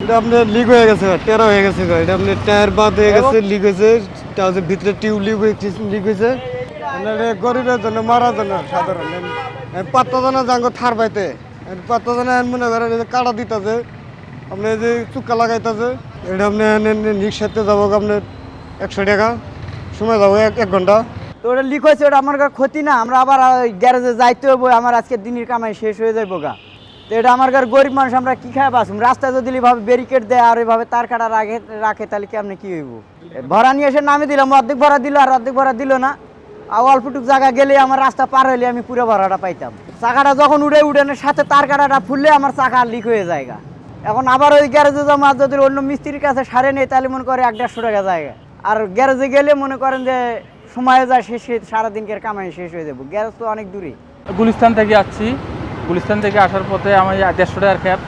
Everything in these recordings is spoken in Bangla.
এটা আপনার লিক হয়ে গেছে, টেরা হয়ে গেছে। এটা আপনার টায়ার বাদ হয়ে গেছে, লিক হয়েছে। তার ভিতরে টিউব লিক হয়েছে। গরিবের জন্য, মারার জন্য সাধারণ পাত্তা জানা যাঙ্গ থার পাইতে পাত্তা জানা মনে করেন কাটা দিতেছে, আপনি যে চুক্কা লাগাইতেছে। এটা আপনি রিক্সাতে যাবো আপনার 100 টাকা, সময় যাবো 1 ঘন্টা। তো ওটা লিক হয়েছে, ওটা আমার ক্ষতি না। আমরা আবার গ্যারেজে যাইতে হবো, আমার আজকে দিনের কামাই শেষ হয়ে যাবো গা। তো এটা আমার গরিব মানুষ, আমরা কী খাই বাসুম? রাস্তায় যদি এভাবে ব্যারিকেড দেয় আর এভাবে তার কাটা রাখে তাহলে কেমনি কী হইব? ভরা নিয়ে এসে নামে দিলাম, অর্ধেক ভরা দিল আর অর্ধেক ভরা দিল না। আর অল্পটুক জায়গা গেলে আমার রাস্তা পার হইলে আমি পুরো ভরাটা পাইতাম। চাকাটা যখন উড়ানোর সাথে তার কাটাটা ফুললে আমার চাকা লিক হয়ে যায়। এখন আবার ওই গ্যারেজে জমা যদি অন্য মিস্ত্রির কাছে সারে নেই তাহলে মনে করে 100-150 টাকা জায়গা। আর গ্যারেজে গেলে মনে করেন যে সময় যায় শেষ, সারাদিনকার কামাই শেষ হয়ে যাবো। গ্যারেজ তো অনেক দূরে। গুলিস্তান থেকে আসছি, গুলিস্তান থেকে আসার পথে আমি 150 টাকার ক্যাব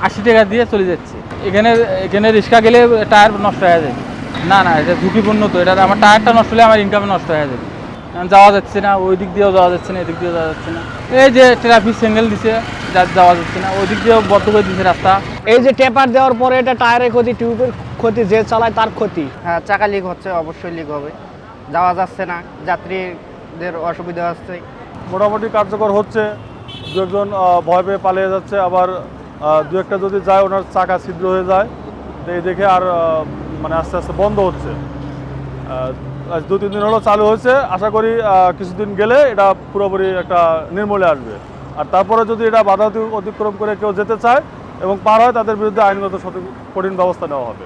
80 টাকা দিয়ে চলে যাচ্ছি। এখানে রিক্সা গেলে টায়ার নষ্ট হয়ে যায়। না না, এটা ঝুঁকিপূর্ণ। তো এটা আমার টায়ারটা নষ্ট হলে আমার ইনকাম নষ্ট হয়ে যাবে। যাওয়া যাচ্ছে না, ওই দিক দিয়েও যাওয়া যাচ্ছে না, এদিক দিয়েও যাওয়া যাচ্ছে না। এই যে ট্রাফিক সিগন্যাল দিছে, যাওয়া যাচ্ছে না, ওই দিক দিয়েও বদ্ধ করে দিচ্ছে রাস্তা। এই যে টেপার দেওয়ার পরে এটা টায়ারের ক্ষতি, টিউবের ক্ষতি, যে চালায় তার ক্ষতি। হ্যাঁ, চাকা লিক হচ্ছে, অবশ্যই লিক হবে। যাওয়া যাচ্ছে না, যাত্রীদের অসুবিধা হচ্ছে। মোটামুটি কার্যকর হচ্ছে। দু একজন ভয় পেয়ে পালিয়ে যাচ্ছে, আবার দু একটা যদি যায় ওনার চাকা ছিদ্র হয়ে যায়। তো এই দেখে আর মানে আস্তে আস্তে বন্ধ হচ্ছে। 2-3 দিন হলো চালু হয়েছে, আশা করি কিছুদিন গেলে এটা পুরোপুরি একটা নির্মূলে আসবে। আর তারপরে যদি এটা বাধা অতিক্রম করে কেউ যেতে চায় এবং পার হয়, তাদের বিরুদ্ধে আইনগত কঠিন ব্যবস্থা নেওয়া হবে।